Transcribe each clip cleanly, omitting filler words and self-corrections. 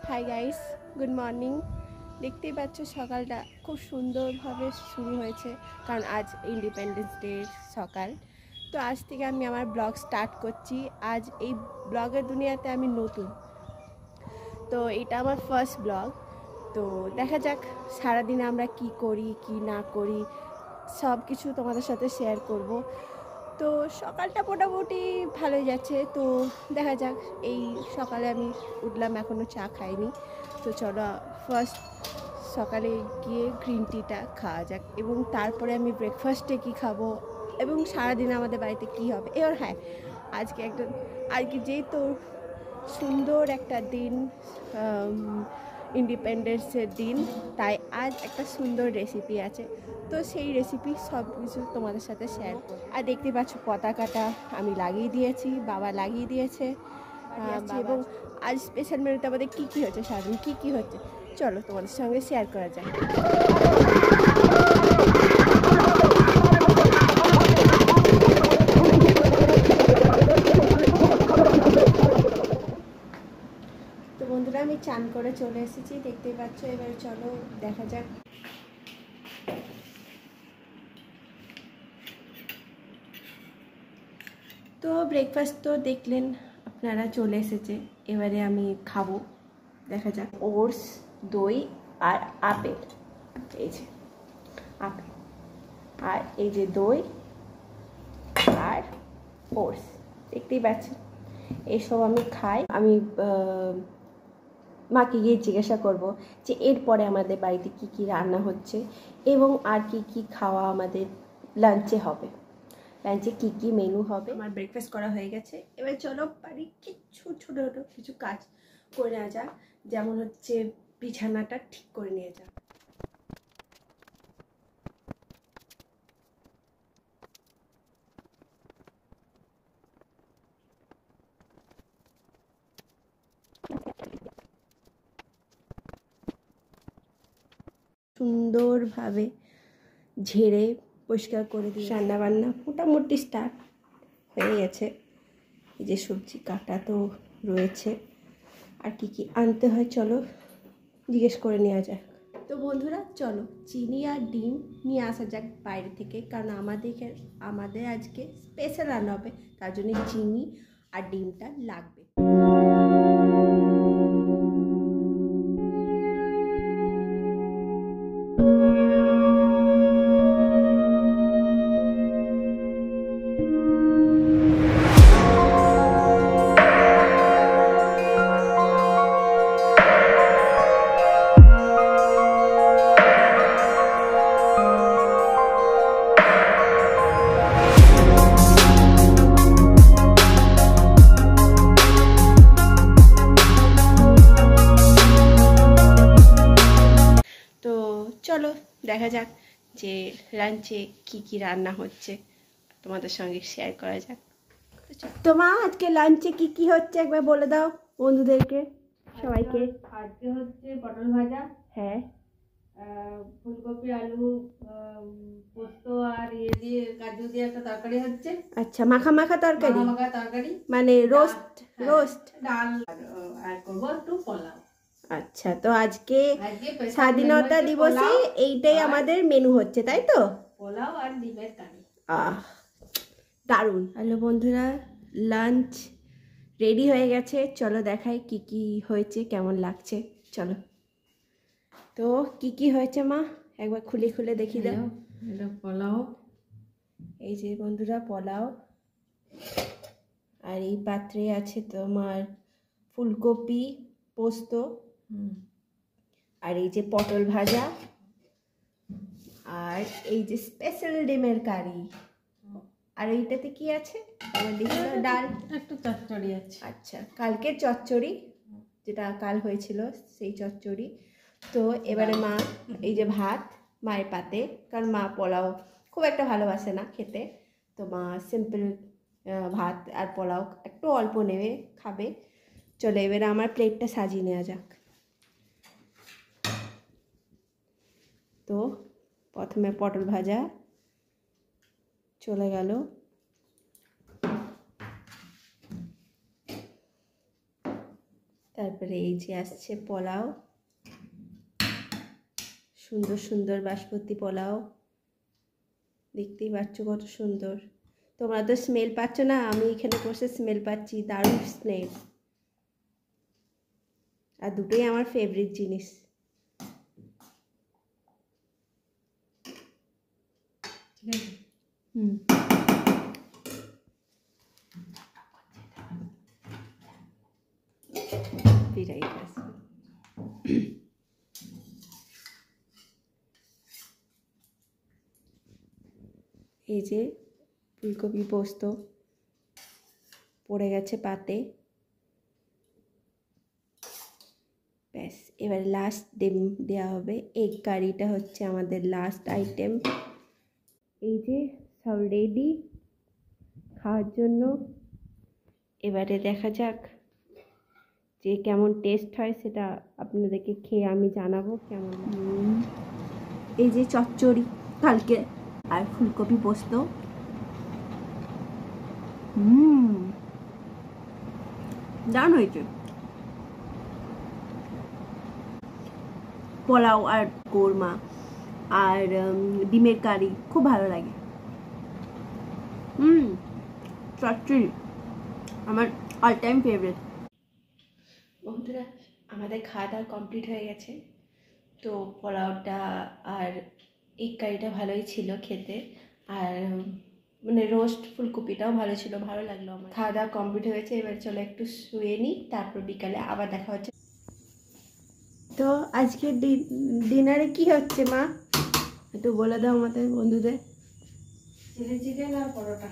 Hi guys, good morning. দেখতেই পাচ্ছ সকালটা খুব সুন্দরভাবে শুরু হয়েছে, কারণ আজ ইন্ডিপেন্ডেন্স ডের সকাল। তো আজ থেকে আমি আমার ব্লগ স্টার্ট করছি। আজ এই ব্লগের দুনিয়াতে আমি নতুন, তো এটা আমার ফার্স্ট ব্লগ। তো দেখা যাক সারাদিনে আমরা কি করি কি না করি, সব কিছু তোমাদের সাথে শেয়ার করব। তো সকালটা মোটামুটি ভালোই যাচ্ছে। তো দেখা যাক, এই সকালে আমি উঠলাম, এখনও চা খাইনি। তো চলো ফার্স্ট সকালে গিয়ে গ্রিন টিটা খাওয়া যাক, এবং তারপরে আমি ব্রেকফাস্টে কি খাবো এবং সারাদিন আমাদের বাড়িতে কি হবে। এবার হ্যাঁ, আজকে যেহেতু সুন্দর একটা দিন, ইন্ডিপেন্ডেন্সের দিন, তাই আজ একটা সুন্দর রেসিপি আছে। তো সেই রেসিপি সব কিছু তোমাদের সাথে শেয়ার করব। আর দেখতে পাচ্ছ পতাকাটা আমি লাগিয়ে দিয়েছি, বাবা লাগিয়ে দিয়েছে। এবং আজ স্পেশাল মেনুতে আমাদের কী কী হচ্ছে, সারাদিন কী কী হচ্ছে, চলো তোমাদের সঙ্গে শেয়ার করা যায়। তো বন্ধুরা, আমি চান করে চলে এসেছি, দেখতেই পাচ্ছ। এবার চলো দেখা যাক। তো ব্রেকফাস্ট তো দেখলেন আপনারা, চলে এসেছে। এবারে আমি খাবো, দেখা যাক। ওটস, দই আর আপেল, এই যে আপেল আর এই যে দই আর ওটস, দেখতেই পাচ্ছেন। এইসব আমি খাই। আমি মাকে গিয়ে জিজ্ঞাসা করব যে এরপরে আমাদের বাড়িতে কি কি রান্না হচ্ছে এবং আর কি কি খাওয়া আমাদের লাঞ্চে হবে, লাঞ্চে কি কি মেনু হবে। আমার ব্রেকফাস্ট করা হয়ে গেছে। এবার চলো বাড়ি কিছু ছোটো ছোটো কিছু কাজ করে নেওয়া যাক, যেমন হচ্ছে বিছানাটা ঠিক করে নিয়ে যাক। সুন্দরভাবে ঝেড়ে পরিষ্কার করে দিই। রান্নাবান্না মোটামুটি স্টার্ট হয়ে গেছে। এই যে সবজি কাটা তো রয়েছে, আর কি কি আনতে হয় চলো জিজ্ঞেস করে নেওয়া যাক। তো বন্ধুরা চলো চিনি আর ডিম নিয়ে আসা যাক বাইরে থেকে, কারণ আমাদের আজকে স্পেশাল রান্না হবে, তার জন্য চিনি আর ডিমটা লাগবে। তো চলো দেখা যাক যে লাঞ্চে কি কি রান্না হচ্ছে, তোমাদের সঙ্গে শেয়ার করা যাক। তো মা, আজকে লাঞ্চে কি কি হচ্ছে একবার বলে দাও বন্ধুদেরকে, সবাইকে। আজকে হচ্ছে পটল ভাজা, হ্যাঁ, ফুলকপি আলু পোস্ত আর ইয়ে দিয়ে কাজু দিয়ে একটা তরকারি হচ্ছে। আচ্ছা, মাখা মাখা তরকারি, মাখা তরকারি, মানে রোস্ট। রোস্ট ডাল আর করবো একটু পোলাও। আচ্ছা, তো আজকে স্বাধীনতা দিবসে এইটাই আমাদের মেনু হচ্ছে, তাই তো? পোলাও আর ডিমের কারি। দারুণ। হ্যালো বন্ধুরা, লাঞ্চ রেডি হয়ে গেছে, চলো দেখাই কি কি হয়েছে, কেমন লাগছে। চলো। তো কি কি হয়েছে মা, একবার খুলে খুলে দেখিয়ে দাও। এটা পোলাও, এই যে বন্ধুরা পোলাও, আর এই পাত্রে আছে তোমার ফুলকপি পোস্ত, আর এই যে পটল ভাজা, আর এই যে স্পেশাল ডিমের কারি, আর এইটাতে কি আছে আমার দেখি ডাল, একটু চচ্চড়ি আছে। আচ্ছা, কালকের চচ্চড়ি, যেটা কাল হয়েছিল সেই চচ্চড়ি। তো এবারে মা এই যে ভাত মায়ের পাতে, কারণ মা পোলাও খুব একটা ভালোবাসে না খেতে, তো মা সিম্পল ভাত আর পোলাও একটু অল্প নেবে খাবে। চলো এবারে আমার প্লেটটা সাজিয়ে নেওয়া যাক। তো প্রথমে পটল ভাজা চলে গেল, তারপরে এই যে আসছে পোলাও, সুন্দর সুন্দর বাসমতি পোলাও, দেখতেই পাচ্ছ কত সুন্দর। তোমরা তো স্মেল পাচ্ছ না, আমি এখানে বসে স্মেল পাচ্ছি, দারুণ স্মেল। আর দুটোই আমার ফেভারিট জিনিস। ঠিক আছে। বিরাই গাছ। এই যে ফুলকপি পোস্ত পড়ে গেছে পাতে। ব্যাস, এবার লাস্ট দেওয়া হবে এগ কারিটা, হচ্ছে আমাদের লাস্ট আইটেম। এই যে সব রেডি খাওয়ার জন্য। এবারে দেখা যাক যে কেমন টেস্ট হয়, সেটা আপনাদেরকে খেয়ে আমি জানাবো কেমন। এই যে চচ্চড়ি কালকে আর ফুলকপি পোস্ত। দারুণ হয়েছে। পোলাও আর কোরমা আর ডিমের কারি খুব ভালো লাগে। চচ্চড়ি আমার অল টাইম ফেভারিট। বন্ধুরা, আমাদের খাওয়া দাওয়া কমপ্লিট হয়ে গেছে। তো পোলাওটা আর এগ কারিটা ভালোই ছিল খেতে, আর মানে রোস্ট ফুলকপিটাও ভালো ছিল, ভালো লাগলো আমার। খাওয়া দাওয়া কমপ্লিট হয়েছে, এবার চলো একটু শুয়ে নিই, তারপর বিকালে আবার দেখা হচ্ছে। তো আজকে ডিনারে কি হচ্ছে মা, একটু বলে দাও আমাদের বন্ধুদের। চিলি চিকেন আর পরোটা।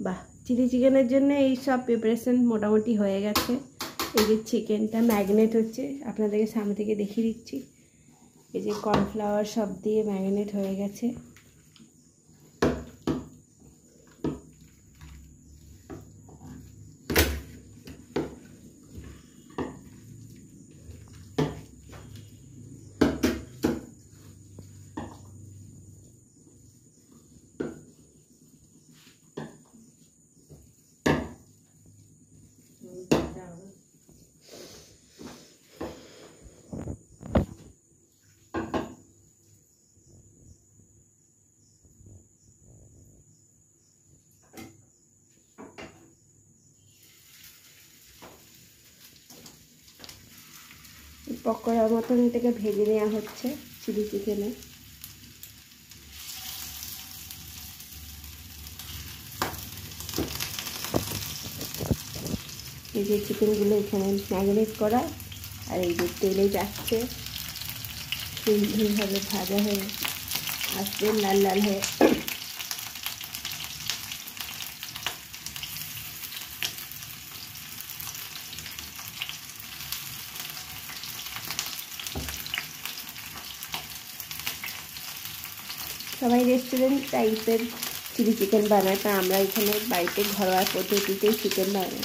বাহ, চিলি চিকেনের জন্য এই সব প্রিপারেশন মোটামুটি হয়ে গেছে। এই যে চিকেনটা ম্যারিনেট হচ্ছে, আপনাদেরকে সামনে থেকে দেখিয়ে দিচ্ছি। এই যে কর্নফ্লাওয়ার সব দিয়ে ম্যারিনেট হয়ে গেছে। পকোড়ার মতন এটাকে ভেজে নেওয়া হচ্ছে চিলি চিকেনে। এই যে চিকেনগুলো এখানে ম্যারিনেট করা, আর এই যে তেলে যাচ্ছে, সুন্দরভাবে ভাজা হয়ে আসবে, লাল লাল হয়ে। সবাই রেস্টুরেন্ট টাইপের চিলি চিকেন বানায়, তা আমরা এখানে বাড়িতে ঘরোয়া পদ্ধতিতেই চিকেন বানাই,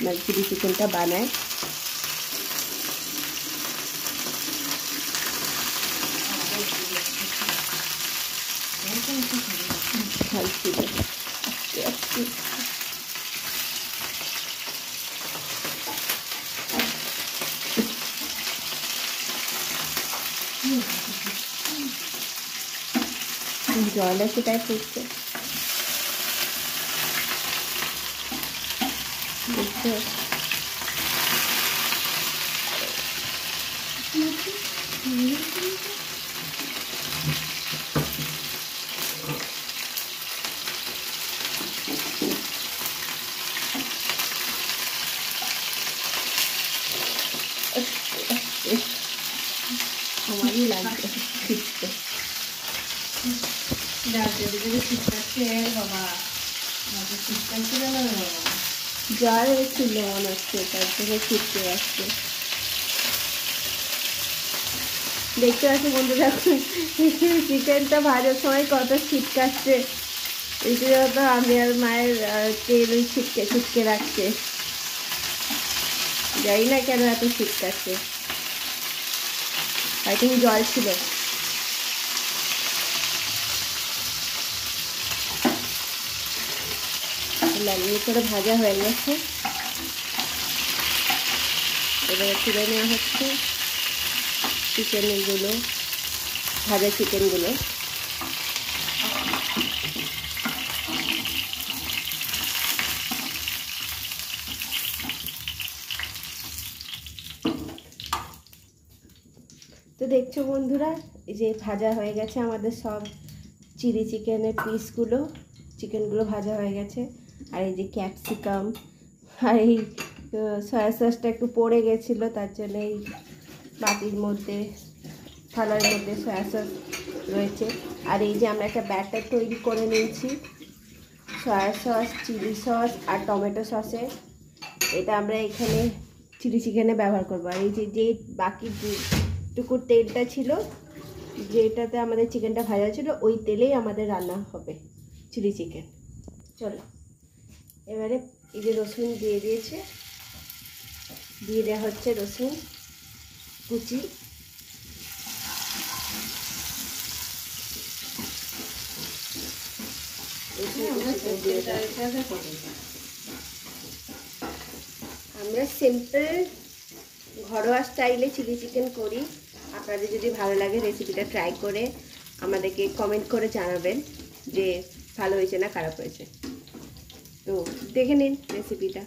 মানে চিলি চিকেনটা বানাই। জল আছে তাই ফুটছে, দেখছো? আমারই লাগবে ফিরতে। জ্বর হয়েছিল মনে হচ্ছে, তার জন্য ফিরতে আসছে। দেখতে পাচ্ছি বন্ধুরা, চিকেনটা ভাজার সময় কত ছিটকাচ্ছে। রীতিমতো আমি আর মায়ের তেল ছিটকে ছিটকে রাখছে, জানি না কেন এত ছিটকাচ্ছে, আই থিঙ্ক জল ছিল। লাগিয়ে করে ভাজা হয়ে গেছে, এবারে তুলে নেওয়া হচ্ছে চিকেনগুলো, ভাজা চিকেনগুলো। তো দেখছো বন্ধুরা, এই যে ভাজা হয়ে গেছে আমাদের সব চিলি চিকেনের পিসগুলো, চিকেনগুলো ভাজা হয়ে গেছে। আর এই যে ক্যাপসিকাম আর এই সয়া সসটা একটু পড়ে গেছিলো, তার জন্য এই বাটির মধ্যে, থালার মধ্যে সয়া সস রয়েছে। আর এই যে আমরা একটা ব্যাটার তৈরি করে নিয়েছি সয়া সস, চিলি সস আর টমেটো সসের। এটা আমরা এখানে চিলি চিকেনে ব্যবহার করবো। আর এই যে বাকি যেটুকু তেলটা ছিল, যেটাতে আমাদের চিকেনটা ভাজা ছিল, ওই তেলেই আমাদের রান্না হবে চিলি চিকেন। চলো এবারে এই যে রসুন দিয়ে দিয়েছে, দিয়ে দেওয়া হচ্ছে রসুন কুচি। আমরা সিম্পল ঘরোয়া স্টাইলে চিলি চিকেন করি। আপনাদের যদি ভালো লাগে রেসিপিটা ট্রাই করে আমাদেরকে কমেন্ট করে জানাবেন যে ভালো হয়েছে না খারাপ হয়েছে। তো দেখে নিন রেসিপিটা।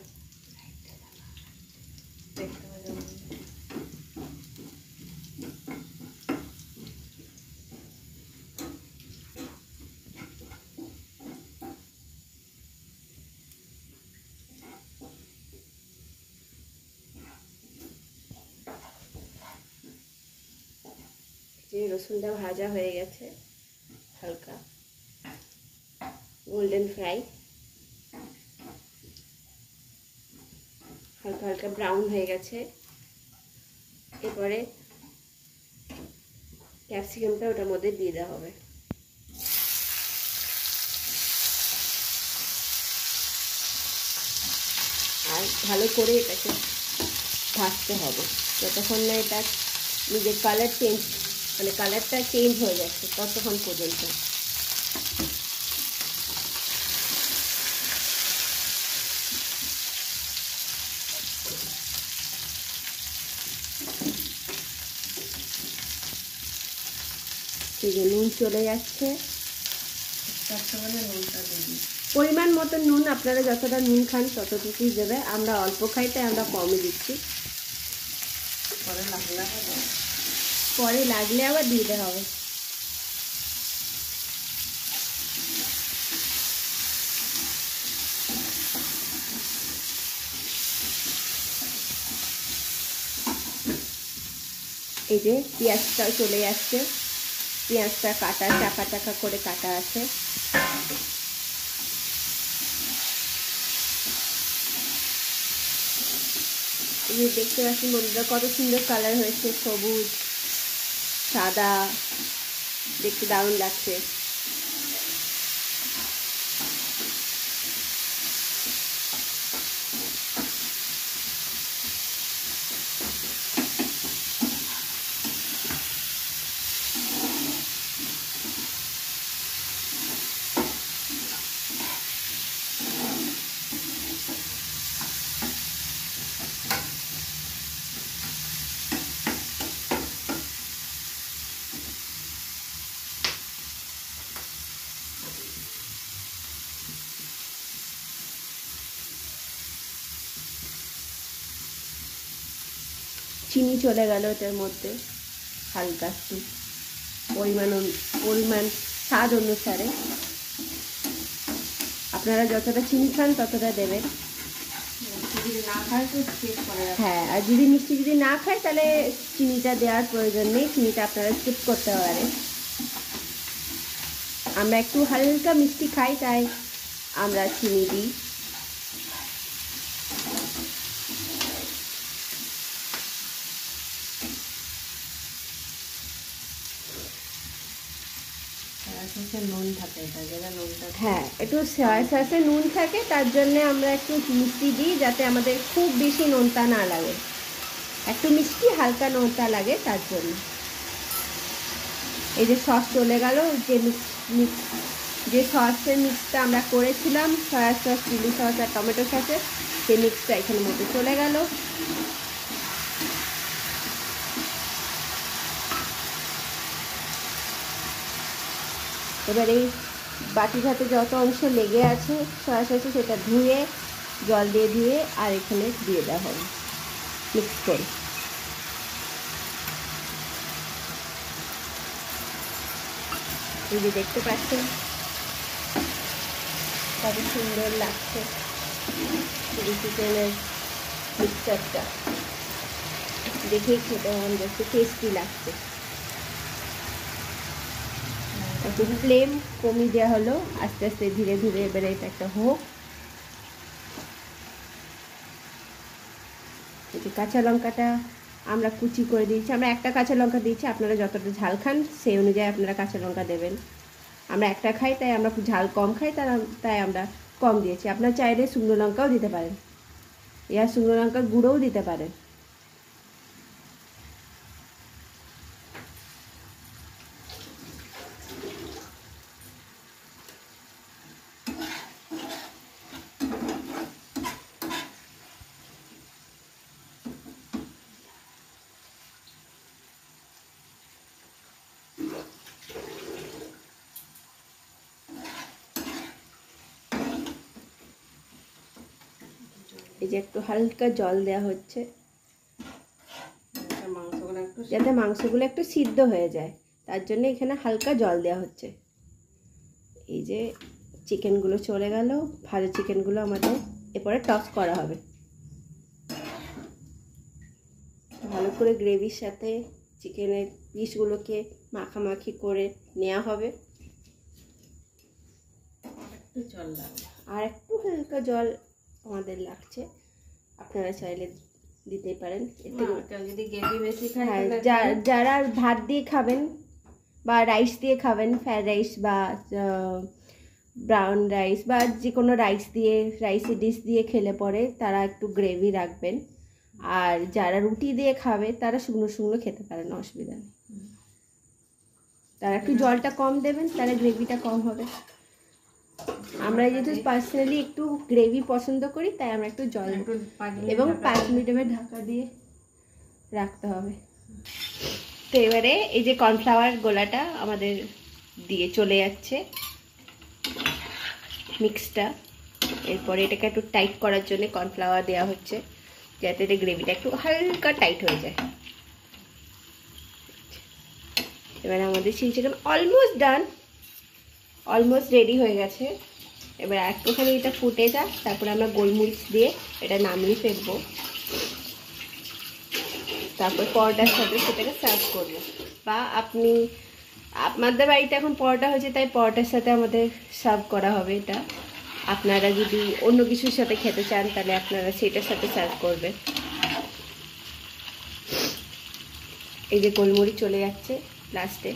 যে রসুনটা ভাজা হয়ে গেছে, হালকা গোল্ডেন ফ্রাই, হালকা হালকা ব্রাউন হয়ে গেছে। এরপরে ক্যাপসিকামটা ওটার মধ্যে দিয়ে দেওয়া হবে। আর ভালো করে এটাকে ভাজতে হবে যতক্ষণ না এটা নিজের কালার চেঞ্জ, মানে কালারটা চেঞ্জ হয়ে যাচ্ছে ততক্ষণ পর্যন্ত। এই যে নুন চলে যাচ্ছে, পরিমাণ মতো নুন, আপনারা যতটা নুন খান ততটুকুই দেবে। আমরা অল্প খাই তাই আমরা কমই দিচ্ছি, পরে লাগলে আবার দিয়ে দেওয়া হবে। এই যে পেঁয়াজটাও চলে যাচ্ছে, পেঁয়াজটা কাটা চাকা চাকা করে কাটা আছে। এই দেখতে পাচ্ছি বন্ধুরা কত সুন্দর কালার হয়েছে, সবুজ সাদা, দেখতে দারুণ লাগছে। চিনি চলে গেল এটার মধ্যে, হালকা একটু পরিমাণ স্বাদ অনুসারে আপনারা যতটা চিনি খান ততটা দেবেন। হ্যাঁ, আর যদি মিষ্টি যদি না খায় তাহলে চিনিটা দেওয়ার প্রয়োজন নেই, চিনিটা আপনারা স্কিপ করতে পারেন। আমরা একটু হালকা মিষ্টি খাই তাই আমরা চিনি দিই। নুন থাকে, হ্যাঁ, একটু সয়া সসে নুন থাকে, তার জন্য আমরা একটু মিষ্টি দিই যাতে আমাদের খুব বেশি নোনতা না লাগে, একটু মিষ্টি হালকা নোনতা লাগে তার জন্য। এই যে সস চলে গেল, যে সসের মিক্সটা আমরা করেছিলাম, সয়া সস, চিলি সস আর টমেটো সসের, সেই মিক্সটা এখানের মধ্যে চলে গেল। এবার এই বাটি ভাতে যত অংশ লেগে আছে সস আছে সেটা ধুয়ে জল দিয়ে ধুয়ে আর এখানে দিয়ে দেওয়া হবে মিক্স করে। এই যে দেখতে পাচ্ছেন কত সুন্দর লাগছে চিলি চিকেনের মিক্সচারটা, দেখেই খেতে মন যাচ্ছে, টেস্টি লাগছে। একটু ফ্লেম কমিয়ে দেওয়া হলো, আস্তে আস্তে ধীরে ধীরে এবারে এটা একটা হোক। কাঁচা লঙ্কাটা আমরা কুচি করে দিয়েছি, আমরা একটা কাঁচা লঙ্কা দিয়েছি, আপনারা যতটা ঝাল খান সেই অনুযায়ী আপনারা কাঁচা লঙ্কা দেবেন। আমরা একটা খাই তাই আমরা ঝাল কম খাই, তাই আমরা কম দিয়েছি। আপনারা চাইলে শুকনো লঙ্কাও দিতে পারেন, ইয়া শুকনো লঙ্কার গুঁড়োও দিতে পারেন। এই যে একটু হালকা জল দেওয়া হচ্ছে যাতে মাংসগুলো একটু সিদ্ধ হয়ে যায়, তার জন্য এখানে হালকা জল দেওয়া হচ্ছে। এই যে চিকেনগুলো চলে গেল, ভাজা চিকেনগুলো আমাদের এরপরে টস করা হবে। ভালো করে গ্রেভির সাথে চিকেনের পিসগুলোকে মাখামাখি করে নেওয়া হবে। আর একটু হালকা জল আমাদের লাগছে, আপনারা চাইলে দিতেই পারেন। যদি গ্রেভি বেশি খায়, যারা ভাত দিয়ে খাবেন বা রাইস দিয়ে খাবেন, ফ্রাইড রাইস বা ব্রাউন রাইস বা যে কোনো রাইসি ডিশ দিয়ে খেলে পরে তারা একটু গ্রেভি রাখবেন। আর যারা রুটি দিয়ে খাবে তারা শুকনো শুকনো খেতে পারেন, অসুবিধা নেই। তারা একটু জলটা কম দেবেন, তাহলে গ্রেভিটা কম হবে। আমরা যেহেতু পার্সোনালি একটু গ্রেভি পছন্দ করি তাই আমরা একটু জল এবং 5 মিনিট ঢাকা দিয়ে রাখতে হবে। তো এবারে এই যে কর্নফ্লাওয়ার গোলাটা আমাদের দিয়ে চলে যাচ্ছে মিক্সটা, এরপরে এটাকে একটু টাইট করার জন্য কর্নফ্লাওয়ার দেওয়া হচ্ছে যাতে এটা গ্রেভিটা একটু হালকা টাইট হয়ে যায়। এবারে আমাদের chilli chicken almost done, almost ready হয়ে গেছে। এবার একটুখানি এটা ফুটে যাক, তারপরে আমরা গোলমরিচ দিয়ে এটা নামিয়ে ফেলবো, তারপর পরোটার সাথে সেটাকে সার্ভ করবো। বা আপনাদের বাড়িতে এখন পরোটা হয়েছে তাই পরোটার সাথে আমাদের সার্ভ করা হবে এটা। আপনারা যদি অন্য কিছুর সাথে খেতে চান তাহলে আপনারা সেটার সাথে সার্ভ করবেন। এই যে গোলমরিচ চলে যাচ্ছে লাস্টে।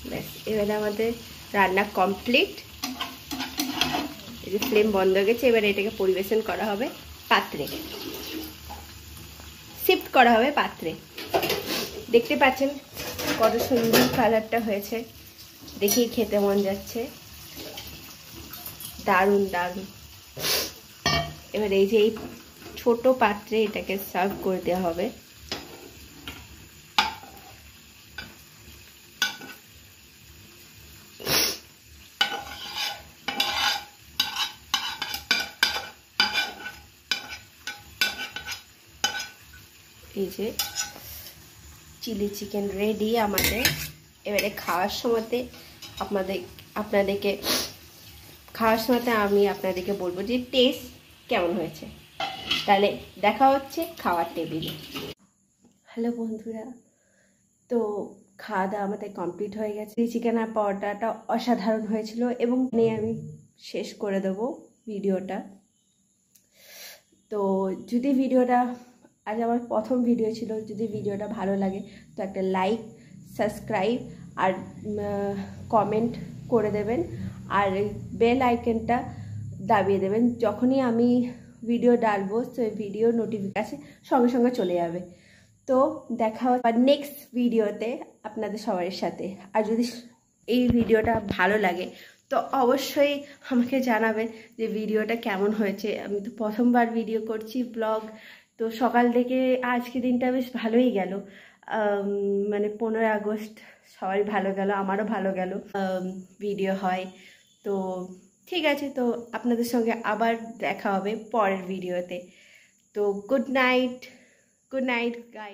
ব্যাস, এবারে আমাদের রান্না কমপ্লিট। এই যে ফ্লেম বন্ধ হয়ে গেছে, এবারে এটাকে পরিবেশন করা হবে পাত্রে, শিফট করা হবে পাত্রে। দেখতে পাচ্ছেন কত সুন্দর কালারটা হয়েছে, দেখেই খেতে মন যাচ্ছে, দারুণ দারুণ। এবার এই যে এই ছোট পাত্রে এটাকে সার্ভ করে দেওয়া হবে। এই যে চিলি চিকেন রেডি আমাদের। এবারে খাওয়ার সময়তে আপনাদেরকে খাওয়ার সময়তে আমি আপনাদেরকে বলবো যে টেস্ট কেমন হয়েছে। তাহলে দেখা হচ্ছে খাওয়ার টেবিলে। হ্যালো বন্ধুরা, তো খাওয়া দাওয়া আমাদের কমপ্লিট হয়ে গেছে। চিকেন আর পরোটাটা অসাধারণ হয়েছিল এবং আমি শেষ করে দেবো ভিডিওটা। তো যদি ভিডিওটা, আজ আমার প্রথম ভিডিও ছিল, যদি ভিডিওটা ভালো লাগে তো একটা লাইক, সাবস্ক্রাইব আর কমেন্ট করে দেবেন, আর বেল আইকনটা দাবিয়ে দেবেন। যখনই আমি ভিডিও ডালবো সেই ভিডিও নোটিফিকেশন সঙ্গে সঙ্গে চলে যাবে। তো দেখা হবে নেক্সট ভিডিওতে আপনাদের সবার সাথে। আর যদি এই ভিডিওটা ভালো লাগে তো অবশ্যই আমাকে জানাবেন যে ভিডিওটা কেমন হয়েছে। আমি তো প্রথমবার ভিডিও করছি ব্লগ, তো সকাল থেকে আজকে দিনটা বেশ ভালোই গেল। মানে 15 আগস্ট সবাই ভালো গেল, আমারও ভালো গেল। ভিডিও হয় তো ঠিক আছে, তো আপনাদের সঙ্গে আবার দেখা হবে পরের ভিডিওতে। তো good night, good night guys.